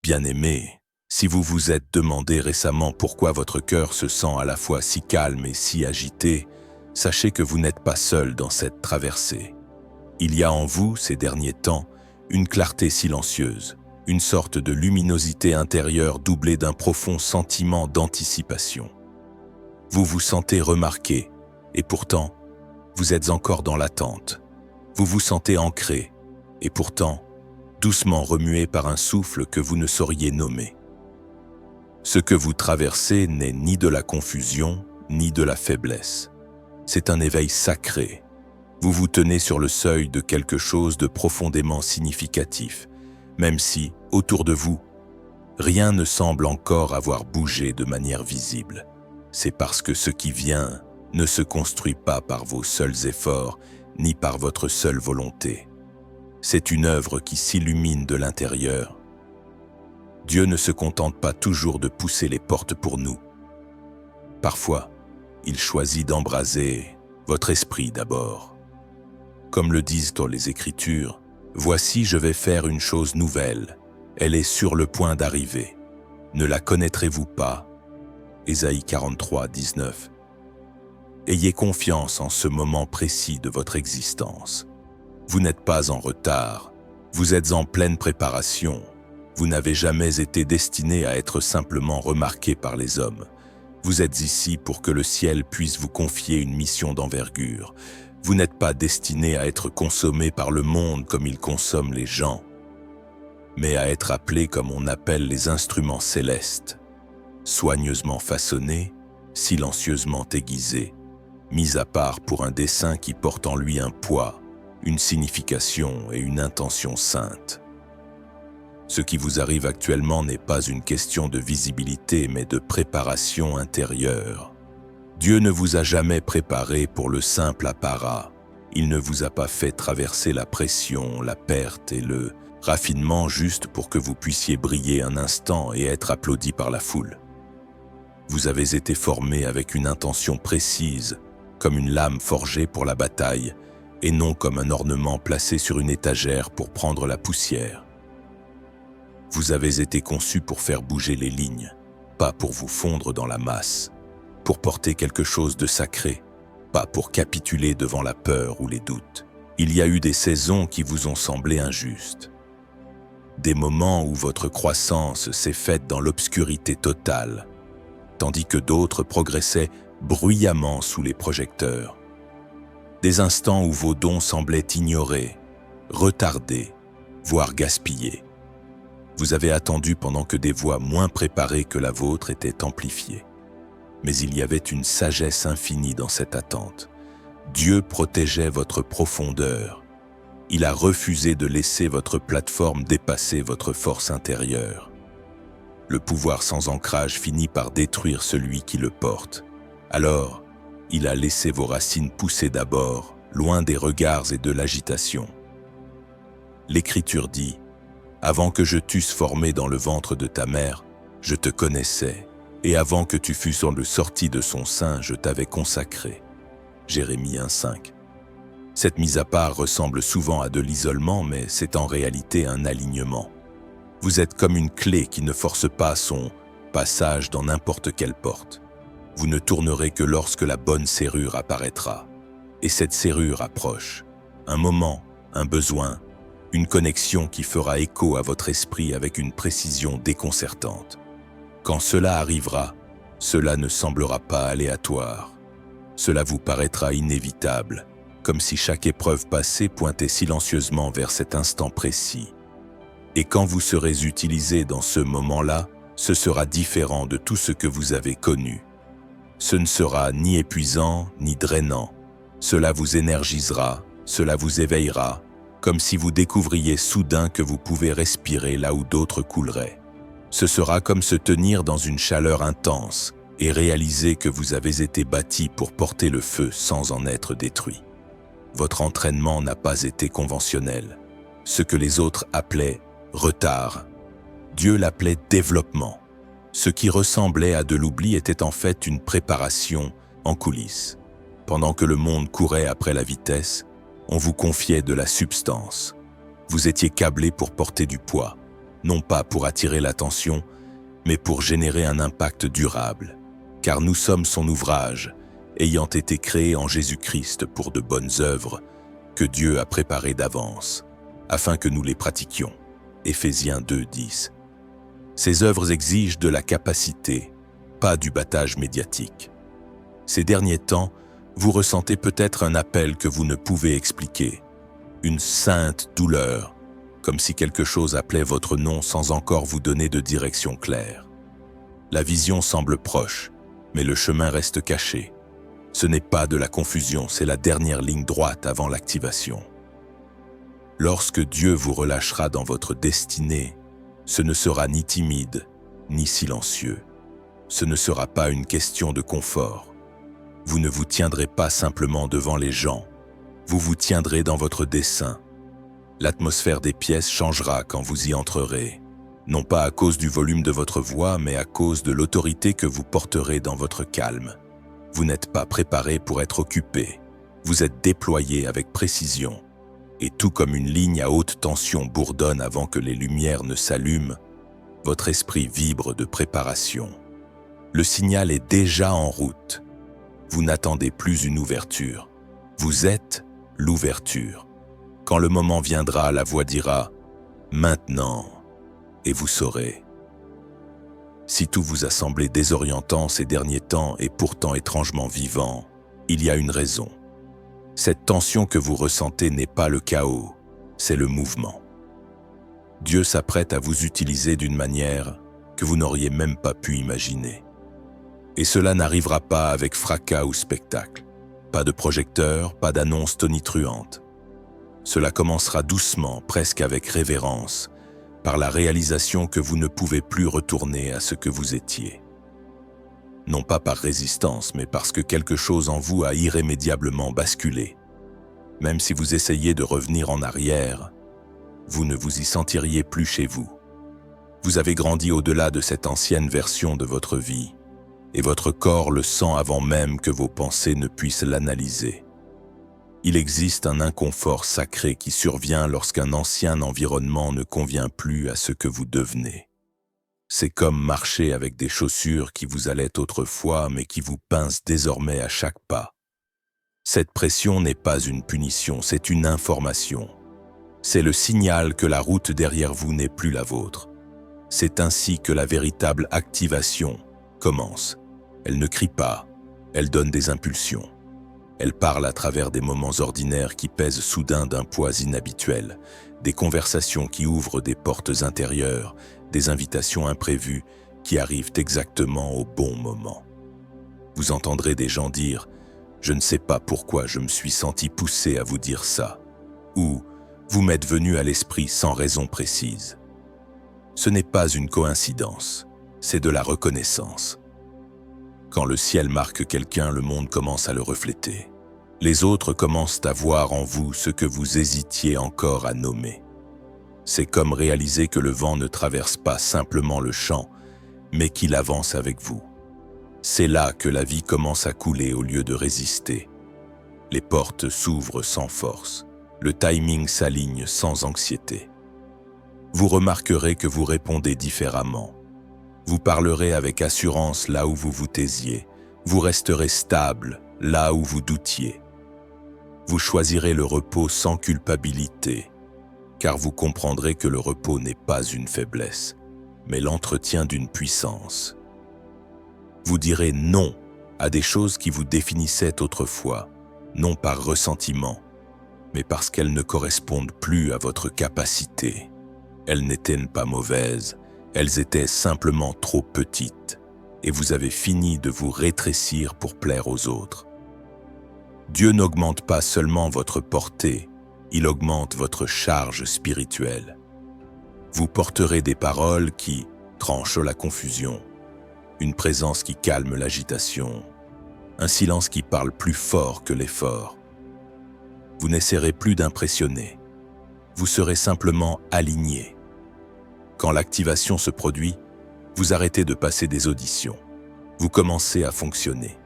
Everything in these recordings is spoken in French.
Bien-aimé, si vous vous êtes demandé récemment pourquoi votre cœur se sent à la fois si calme et si agité, sachez que vous n'êtes pas seul dans cette traversée. Il y a en vous, ces derniers temps, une clarté silencieuse, une sorte de luminosité intérieure doublée d'un profond sentiment d'anticipation. Vous vous sentez remarqué, et pourtant, vous êtes encore dans l'attente. Vous vous sentez ancré, et pourtant, doucement remué par un souffle que vous ne sauriez nommer. Ce que vous traversez n'est ni de la confusion, ni de la faiblesse. C'est un éveil sacré. Vous vous tenez sur le seuil de quelque chose de profondément significatif, même si, autour de vous, rien ne semble encore avoir bougé de manière visible. C'est parce que ce qui vient ne se construit pas par vos seuls efforts, ni par votre seule volonté. C'est une œuvre qui s'illumine de l'intérieur. Dieu ne se contente pas toujours de pousser les portes pour nous. Parfois, il choisit d'embraser votre esprit d'abord. Comme le disent dans les Écritures, « Voici, je vais faire une chose nouvelle. Elle est sur le point d'arriver. Ne la connaîtrez-vous pas ?» Ésaïe 43, 19. Ayez confiance en ce moment précis de votre existence. Vous n'êtes pas en retard. Vous êtes en pleine préparation. Vous n'avez jamais été destiné à être simplement remarqué par les hommes. Vous êtes ici pour que le ciel puisse vous confier une mission d'envergure. Vous n'êtes pas destiné à être consommé par le monde comme il consomme les gens, mais à être appelé comme on appelle les instruments célestes, soigneusement façonnés, silencieusement aiguisés, mis à part pour un dessein qui porte en lui un poids, une signification et une intention sainte. Ce qui vous arrive actuellement n'est pas une question de visibilité, mais de préparation intérieure. Dieu ne vous a jamais préparé pour le simple apparat. Il ne vous a pas fait traverser la pression, la perte et le raffinement juste pour que vous puissiez briller un instant et être applaudi par la foule. Vous avez été formé avec une intention précise, comme une lame forgée pour la bataille, et non comme un ornement placé sur une étagère pour prendre la poussière. Vous avez été conçu pour faire bouger les lignes, pas pour vous fondre dans la masse, pour porter quelque chose de sacré, pas pour capituler devant la peur ou les doutes. Il y a eu des saisons qui vous ont semblé injustes, des moments où votre croissance s'est faite dans l'obscurité totale, tandis que d'autres progressaient bruyamment sous les projecteurs. Des instants où vos dons semblaient ignorés, retardés, voire gaspillés. Vous avez attendu pendant que des voix moins préparées que la vôtre étaient amplifiées. Mais il y avait une sagesse infinie dans cette attente. Dieu protégeait votre profondeur. Il a refusé de laisser votre plateforme dépasser votre force intérieure. Le pouvoir sans ancrage finit par détruire celui qui le porte. Alors, il a laissé vos racines pousser d'abord, loin des regards et de l'agitation. L'Écriture dit: « Avant que je t'eusse formé dans le ventre de ta mère, je te connaissais, et avant que tu fusses sorti de son sein, je t'avais consacré. » Jérémie 1,5. Cette mise à part ressemble souvent à de l'isolement, mais c'est en réalité un alignement. Vous êtes comme une clé qui ne force pas son passage dans n'importe quelle porte. Vous ne tournerez que lorsque la bonne serrure apparaîtra. Et cette serrure approche. Un moment, un besoin, une connexion qui fera écho à votre esprit avec une précision déconcertante. Quand cela arrivera, cela ne semblera pas aléatoire. Cela vous paraîtra inévitable, comme si chaque épreuve passée pointait silencieusement vers cet instant précis. Et quand vous serez utilisé dans ce moment-là, ce sera différent de tout ce que vous avez connu. Ce ne sera ni épuisant, ni drainant. Cela vous énergisera, cela vous éveillera, comme si vous découvriez soudain que vous pouvez respirer là où d'autres couleraient. Ce sera comme se tenir dans une chaleur intense et réaliser que vous avez été bâti pour porter le feu sans en être détruit. Votre entraînement n'a pas été conventionnel. Ce que les autres appelaient retard, Dieu l'appelait développement. Ce qui ressemblait à de l'oubli était en fait une préparation en coulisses. Pendant que le monde courait après la vitesse, on vous confiait de la substance. Vous étiez câblé pour porter du poids, non pas pour attirer l'attention, mais pour générer un impact durable, car nous sommes son ouvrage, ayant été créés en Jésus-Christ pour de bonnes œuvres que Dieu a préparées d'avance, afin que nous les pratiquions. Éphésiens 2:10. Ces œuvres exigent de la capacité, pas du battage médiatique. Ces derniers temps, vous ressentez peut-être un appel que vous ne pouvez expliquer, une sainte douleur, comme si quelque chose appelait votre nom sans encore vous donner de direction claire. La vision semble proche, mais le chemin reste caché. Ce n'est pas de la confusion, c'est la dernière ligne droite avant l'activation. Lorsque Dieu vous relâchera dans votre destinée, ce ne sera ni timide, ni silencieux. Ce ne sera pas une question de confort. Vous ne vous tiendrez pas simplement devant les gens, vous vous tiendrez dans votre dessein. L'atmosphère des pièces changera quand vous y entrerez, non pas à cause du volume de votre voix, mais à cause de l'autorité que vous porterez dans votre calme. Vous n'êtes pas préparé pour être occupé, vous êtes déployé avec précision. Et tout comme une ligne à haute tension bourdonne avant que les lumières ne s'allument, votre esprit vibre de préparation. Le signal est déjà en route. Vous n'attendez plus une ouverture. Vous êtes l'ouverture. Quand le moment viendra, la voix dira « Maintenant » et vous saurez. Si tout vous a semblé désorientant ces derniers temps et pourtant étrangement vivant, il y a une raison. Cette tension que vous ressentez n'est pas le chaos, c'est le mouvement. Dieu s'apprête à vous utiliser d'une manière que vous n'auriez même pas pu imaginer. Et cela n'arrivera pas avec fracas ou spectacle. Pas de projecteur, pas d'annonce tonitruante. Cela commencera doucement, presque avec révérence, par la réalisation que vous ne pouvez plus retourner à ce que vous étiez. Non pas par résistance, mais parce que quelque chose en vous a irrémédiablement basculé. Même si vous essayez de revenir en arrière, vous ne vous y sentiriez plus chez vous. Vous avez grandi au-delà de cette ancienne version de votre vie, et votre corps le sent avant même que vos pensées ne puissent l'analyser. Il existe un inconfort sacré qui survient lorsqu'un ancien environnement ne convient plus à ce que vous devenez. C'est comme marcher avec des chaussures qui vous allaient autrefois mais qui vous pincent désormais à chaque pas. Cette pression n'est pas une punition, c'est une information. C'est le signal que la route derrière vous n'est plus la vôtre. C'est ainsi que la véritable activation commence. Elle ne crie pas, elle donne des impulsions. Elle parle à travers des moments ordinaires qui pèsent soudain d'un poids inhabituel, des conversations qui ouvrent des portes intérieures, des invitations imprévues qui arrivent exactement au bon moment. Vous entendrez des gens dire « Je ne sais pas pourquoi je me suis senti poussé à vous dire ça » ou « Vous m'êtes venu à l'esprit sans raison précise ». Ce n'est pas une coïncidence, c'est de la reconnaissance. Quand le ciel marque quelqu'un, le monde commence à le refléter. Les autres commencent à voir en vous ce que vous hésitiez encore à nommer. C'est comme réaliser que le vent ne traverse pas simplement le champ, mais qu'il avance avec vous. C'est là que la vie commence à couler au lieu de résister. Les portes s'ouvrent sans force. Le timing s'aligne sans anxiété. Vous remarquerez que vous répondez différemment. Vous parlerez avec assurance là où vous vous taisiez. Vous resterez stable là où vous doutiez. Vous choisirez le repos sans culpabilité, car vous comprendrez que le repos n'est pas une faiblesse, mais l'entretien d'une puissance. Vous direz non à des choses qui vous définissaient autrefois, non par ressentiment, mais parce qu'elles ne correspondent plus à votre capacité. Elles n'étaient pas mauvaises, elles étaient simplement trop petites, et vous avez fini de vous rétrécir pour plaire aux autres. Dieu n'augmente pas seulement votre portée, il augmente votre charge spirituelle. Vous porterez des paroles qui tranchent la confusion, une présence qui calme l'agitation, un silence qui parle plus fort que l'effort. Vous n'essaierez plus d'impressionner, vous serez simplement aligné. Quand l'activation se produit, vous arrêtez de passer des auditions, vous commencez à fonctionner.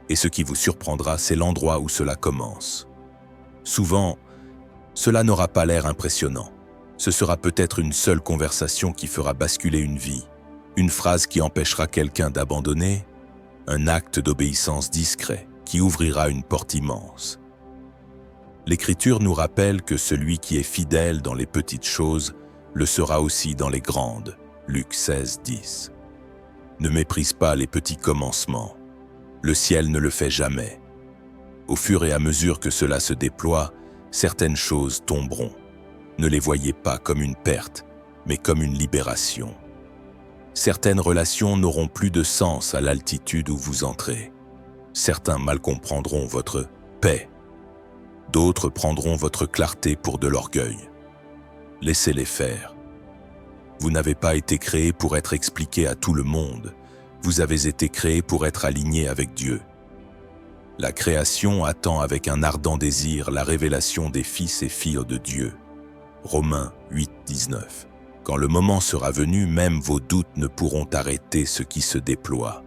Et ce qui vous surprendra, c'est l'endroit où cela commence. Souvent, cela n'aura pas l'air impressionnant. Ce sera peut-être une seule conversation qui fera basculer une vie, une phrase qui empêchera quelqu'un d'abandonner, un acte d'obéissance discret qui ouvrira une porte immense. L'Écriture nous rappelle que celui qui est fidèle dans les petites choses le sera aussi dans les grandes. Luc 16, 10. Ne méprise pas les petits commencements. Le ciel ne le fait jamais. Au fur et à mesure que cela se déploie, certaines choses tomberont. Ne les voyez pas comme une perte, mais comme une libération. Certaines relations n'auront plus de sens à l'altitude où vous entrez. Certains mal comprendront votre paix. D'autres prendront votre clarté pour de l'orgueil. Laissez-les faire. Vous n'avez pas été créé pour être expliqué à tout le monde. Vous avez été créé pour être aligné avec Dieu. La création attend avec un ardent désir la révélation des fils et filles de Dieu. Romains 8, 19. Quand le moment sera venu, même vos doutes ne pourront arrêter ce qui se déploie.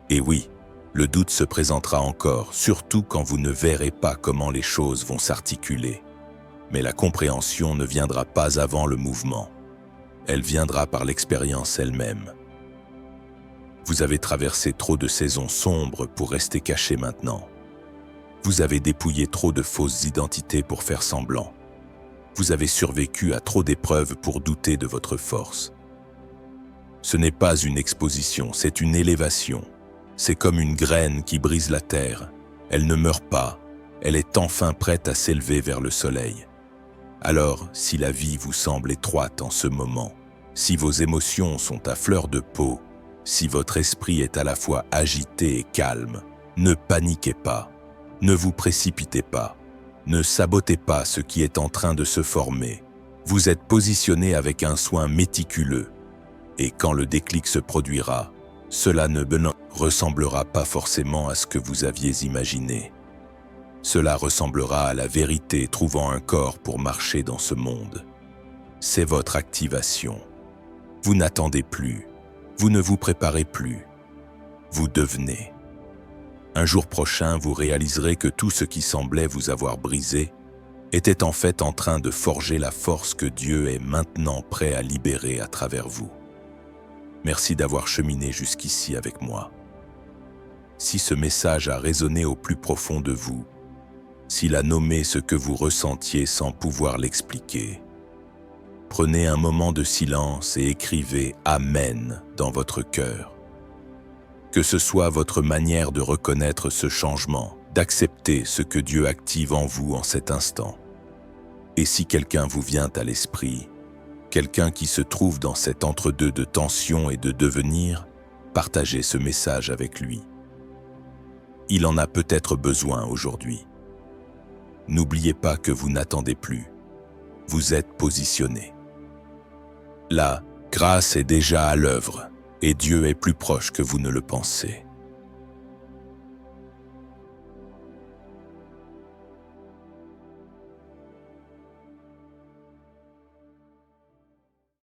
Et oui, le doute se présentera encore, surtout quand vous ne verrez pas comment les choses vont s'articuler. Mais la compréhension ne viendra pas avant le mouvement. Elle viendra par l'expérience elle-même. Vous avez traversé trop de saisons sombres pour rester caché maintenant. Vous avez dépouillé trop de fausses identités pour faire semblant. Vous avez survécu à trop d'épreuves pour douter de votre force. Ce n'est pas une exposition, c'est une élévation. C'est comme une graine qui brise la terre. Elle ne meurt pas, elle est enfin prête à s'élever vers le soleil. Alors, si la vie vous semble étroite en ce moment, si vos émotions sont à fleur de peau, si votre esprit est à la fois agité et calme, ne paniquez pas, ne vous précipitez pas, ne sabotez pas ce qui est en train de se former. Vous êtes positionné avec un soin méticuleux. Et quand le déclic se produira, cela ne ressemblera pas forcément à ce que vous aviez imaginé. Cela ressemblera à la vérité trouvant un corps pour marcher dans ce monde. C'est votre activation. Vous n'attendez plus, vous ne vous préparez plus, vous devenez. Un jour prochain, vous réaliserez que tout ce qui semblait vous avoir brisé était en fait en train de forger la force que Dieu est maintenant prêt à libérer à travers vous. Merci d'avoir cheminé jusqu'ici avec moi. Si ce message a résonné au plus profond de vous, s'il a nommé ce que vous ressentiez sans pouvoir l'expliquer, prenez un moment de silence et écrivez « Amen » dans votre cœur. Que ce soit votre manière de reconnaître ce changement, d'accepter ce que Dieu active en vous en cet instant. Et si quelqu'un vous vient à l'esprit, quelqu'un qui se trouve dans cet entre-deux de tension et de devenir, partagez ce message avec lui. Il en a peut-être besoin aujourd'hui. N'oubliez pas que vous n'attendez plus. Vous êtes positionné. La grâce est déjà à l'œuvre et Dieu est plus proche que vous ne le pensez.